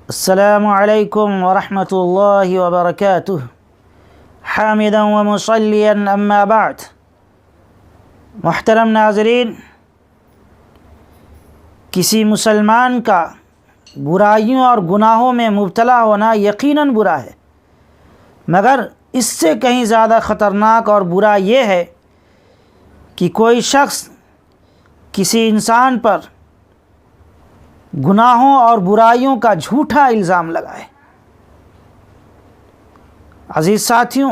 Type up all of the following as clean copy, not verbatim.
السلام علیکم ورحمۃ اللہ وبرکاتہ حامدا ومصلیا اما بعد۔ محترم ناظرین، کسی مسلمان کا برائیوں اور گناہوں میں مبتلا ہونا یقیناً برا ہے، مگر اس سے کہیں زیادہ خطرناک اور برا یہ ہے کہ کوئی شخص کسی انسان پر گناہوں اور برائیوں کا جھوٹا الزام لگائے۔ عزیز ساتھیوں،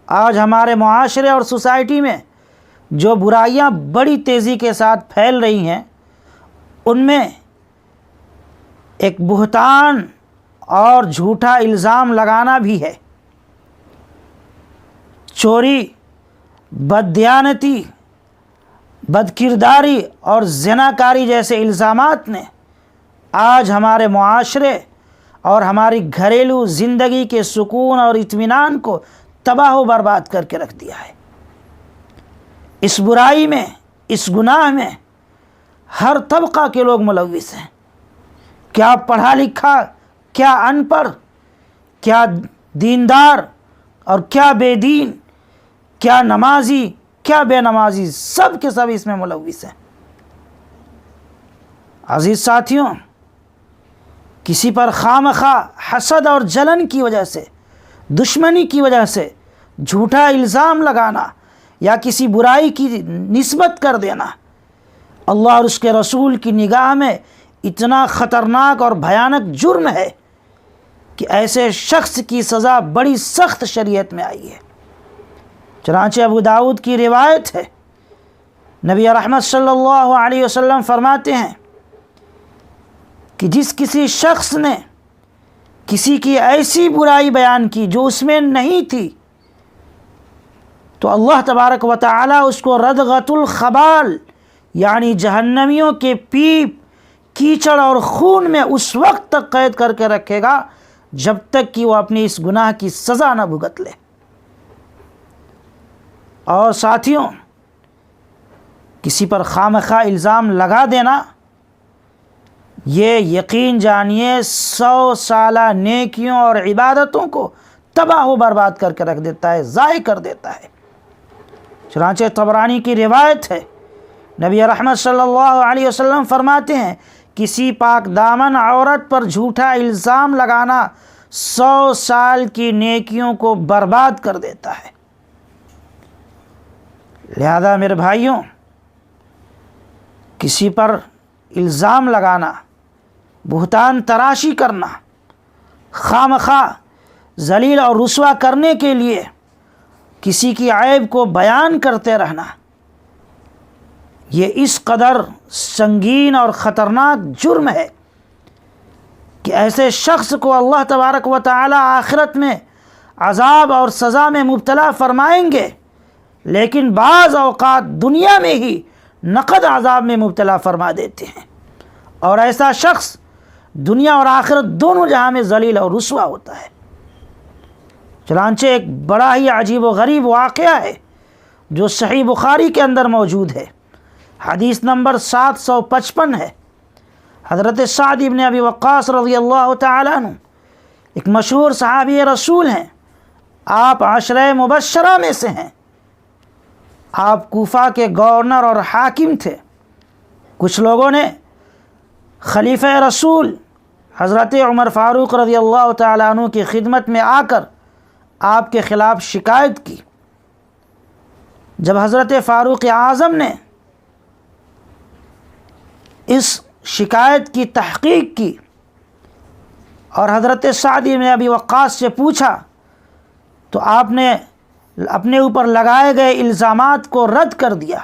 آج ہمارے معاشرے اور سوسائٹی میں جو برائیاں بڑی تیزی کے ساتھ پھیل رہی ہیں، ان میں ایک بہتان اور جھوٹا الزام لگانا بھی ہے۔ چوری، بددیانتی، بدکرداری اور زناکاری جیسے الزامات نے آج ہمارے معاشرے اور ہماری گھریلو زندگی کے سکون اور اطمینان کو تباہ و برباد کر کے رکھ دیا ہے۔ اس برائی میں، اس گناہ میں ہر طبقہ کے لوگ ملوث ہیں، کیا پڑھا لکھا، کیا ان پڑھ، کیا دیندار اور کیا بے دین، کیا نمازی، کیا بے نمازی، سب کے سب اس میں ملوث ہیں۔ عزیز ساتھیوں، کسی پر خواہ حسد اور جلن کی وجہ سے، دشمنی کی وجہ سے جھوٹا الزام لگانا یا کسی برائی کی نسبت کر دینا اللہ اور اس کے رسول کی نگاہ میں اتنا خطرناک اور بھیانک جرم ہے کہ ایسے شخص کی سزا بڑی سخت شریعت میں آئی ہے۔ چنانچہ ابو داؤد کی روایت ہے، نبی رحمت صلی اللہ علیہ وسلم فرماتے ہیں کہ جس کسی شخص نے کسی کی ایسی برائی بیان کی جو اس میں نہیں تھی، تو اللہ تبارک و تعالی اس کو ردغۃ الخبال یعنی جہنمیوں کے پیپ، کیچڑ اور خون میں اس وقت تک قید کر کے رکھے گا جب تک کہ وہ اپنی اس گناہ کی سزا نہ بھگت لے۔ اور ساتھیوں، کسی پر خواہ الزام لگا دینا یہ یقین جانیے 100 سالہ نیکیوں اور عبادتوں کو تباہ و برباد کر کے رکھ دیتا ہے، ضائع کر دیتا ہے۔ چنانچہ طبرانی کی روایت ہے، نبی رحمت صلی اللہ علیہ وسلم فرماتے ہیں، کسی پاک دامن عورت پر جھوٹا الزام لگانا 100 سال کی نیکیوں کو برباد کر دیتا ہے۔ لہذا میرے بھائیوں، کسی پر الزام لگانا، بہتان تراشی کرنا، خواہ ذلیل اور رسوا کرنے کے لیے کسی کی عیب کو بیان کرتے رہنا، یہ اس قدر سنگین اور خطرناک جرم ہے کہ ایسے شخص کو اللہ تبارک و تعالی آخرت میں عذاب اور سزا میں مبتلا فرمائیں گے، لیکن بعض اوقات دنیا میں ہی نقد عذاب میں مبتلا فرما دیتے ہیں، اور ایسا شخص دنیا اور آخرت دونوں جہاں میں ذلیل اور رسوا ہوتا ہے۔ چنانچہ ایک بڑا ہی عجیب و غریب واقعہ ہے جو صحیح بخاری کے اندر موجود ہے، حدیث نمبر 755 ہے۔ حضرت سعد بن ابی وقاص رضی اللہ تعالیٰ عنہ ایک مشہور صحابی رسول ہیں، آپ عشرہ مبشرہ میں سے ہیں، آپ کوفہ کے گورنر اور حاکم تھے۔ کچھ لوگوں نے خلیفہ رسول حضرت عمر فاروق رضی اللہ تعالیٰ عنہ کی خدمت میں آ کر آپ کے خلاف شکایت کی۔ جب حضرت فاروق اعظم نے اس شکایت کی تحقیق کی اور حضرت سعد بن ابی وقاص سے پوچھا، تو آپ نے اپنے اوپر لگائے گئے الزامات کو رد کر دیا۔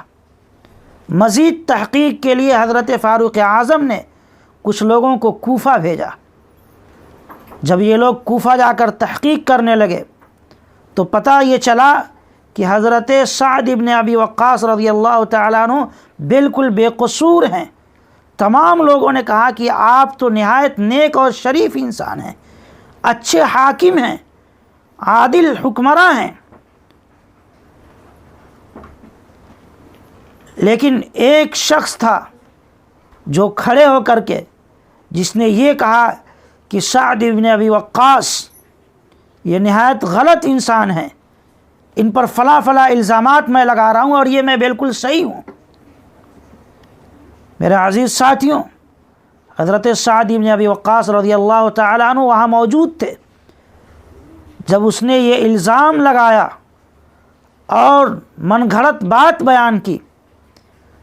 مزید تحقیق کے لیے حضرت فاروق اعظم نے کچھ لوگوں کو کوفہ بھیجا۔ جب یہ لوگ کوفہ جا کر تحقیق کرنے لگے تو پتہ یہ چلا کہ حضرت سعد بن ابی وقاص رضی اللہ تعالیٰ عنہ بالکل بے قصور ہیں۔ تمام لوگوں نے کہا کہ آپ تو نہایت نیک اور شریف انسان ہیں، اچھے حاکم ہیں، عادل حکمراں ہیں، لیکن ایک شخص تھا جو کھڑے ہو کر کے جس نے یہ کہا کہ سعد بن ابی وقاص یہ نہایت غلط انسان ہیں، ان پر فلاں فلاں الزامات میں لگا رہا ہوں اور یہ میں بالکل صحیح ہوں۔ میرے عزیز ساتھیوں، حضرت سعد بن ابی وقاص رضی اللہ تعالیٰ عنہ وہاں موجود تھے جب اس نے یہ الزام لگایا اور من گھڑت بات بیان کی،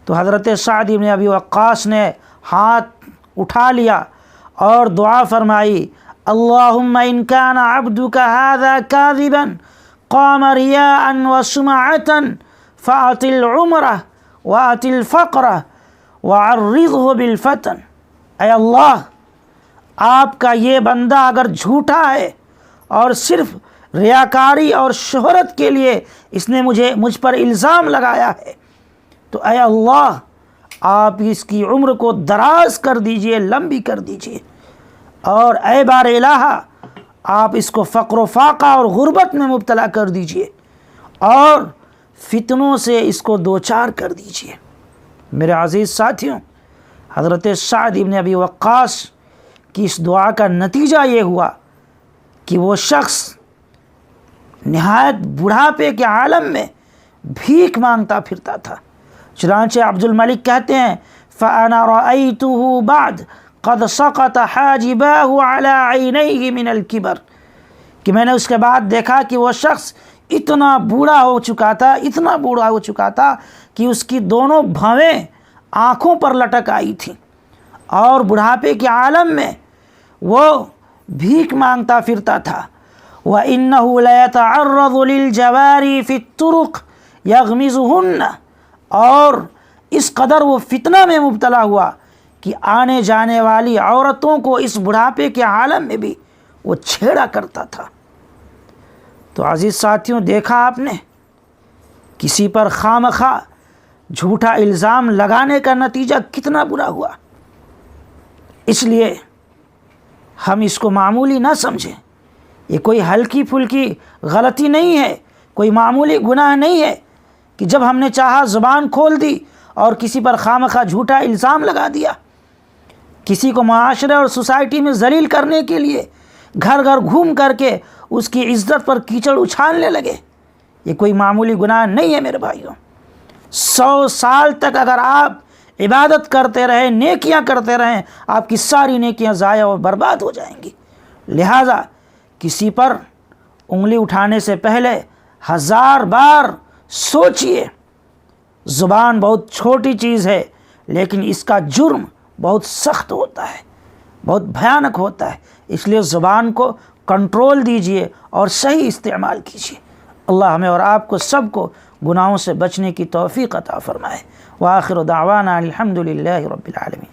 تو حضرت سعد بن ابی وقاص نے ہاتھ اٹھا لیا اور دعا فرمائی، اللہم ان کان عبدک ھذا کاذبا قام ریاء وسمعة فأعط العمرہ وأعط الفقر وعرضہ بالفتن۔ اے اللہ، آپ کا یہ بندہ اگر جھوٹا ہے اور صرف ریاکاری اور شہرت کے لیے اس نے مجھ پر الزام لگایا ہے، تو اے اللہ آپ اس کی عمر کو دراز کر دیجئے، لمبی کر دیجئے، اور اے بار الہ آپ اس کو فقر و فاقہ اور غربت میں مبتلا کر دیجئے اور فتنوں سے اس کو دوچار کر دیجئے۔ میرے عزیز ساتھیوں، حضرت سعد بن ابی وقاص کی اس دعا کا نتیجہ یہ ہوا کہ وہ شخص نہایت بڑھاپے کے عالم میں بھیک مانگتا پھرتا تھا۔ چنانچہ عبد الملک کہتے ہیں فَأَنَا رَأَيْتُهُ بَعْدَ قَدْ سَقَطَ حَاجِبَاهُ عَلَىٰ عَيْنَيْهِ مِنَ الْكِبَرِ، کہ میں نے اس کے بعد دیکھا کہ وہ شخص اتنا بوڑھا ہو چکا تھا کہ اس کی دونوں بھویں آنکھوں پر لٹک آئی تھیں، اور بڑھاپے کے عالم میں وہ بھیک مانگتا پھرتا تھا۔ وَإِنَّهُ لَيَتَعَرَّضُ لِلْجَوَارِ فِي الطُّرُقِ يَغْمِزُهُنَّ، اور اس قدر وہ فتنہ میں مبتلا ہوا کہ آنے جانے والی عورتوں کو اس بڑھاپے کے عالم میں بھی وہ چھیڑا کرتا تھا۔ تو عزیز ساتھیوں، دیکھا آپ نے کسی پر خواہ جھوٹا الزام لگانے کا نتیجہ کتنا برا ہوا۔ اس لیے ہم اس کو معمولی نہ سمجھیں، یہ کوئی ہلکی پھلکی غلطی نہیں ہے، کوئی معمولی گناہ نہیں ہے کہ جب ہم نے چاہا زبان کھول دی اور کسی پر خواہ جھوٹا الزام لگا دیا، کسی کو معاشرے اور سوسائٹی میں ذلیل کرنے کے لیے گھر گھر گھوم کر کے اس کی عزت پر کیچڑ اچھالنے لگے۔ یہ کوئی معمولی گناہ نہیں ہے میرے بھائیوں۔ 100 سال تک اگر آپ عبادت کرتے رہیں، نیکیاں کرتے رہیں، آپ کی ساری نیکیاں ضائع اور برباد ہو جائیں گی۔ لہٰذا کسی پر انگلی اٹھانے سے پہلے 1000 بار سوچئے۔ زبان بہت چھوٹی چیز ہے لیکن اس کا جرم بہت سخت ہوتا ہے، بہت بھیانک ہوتا ہے، اس لیے زبان کو کنٹرول دیجئے اور صحیح استعمال کیجئے۔ اللہ ہمیں اور آپ کو سب کو گناہوں سے بچنے کی توفیق عطا فرمائے۔ وآخر دعوانا الحمد للہ رب العالمین۔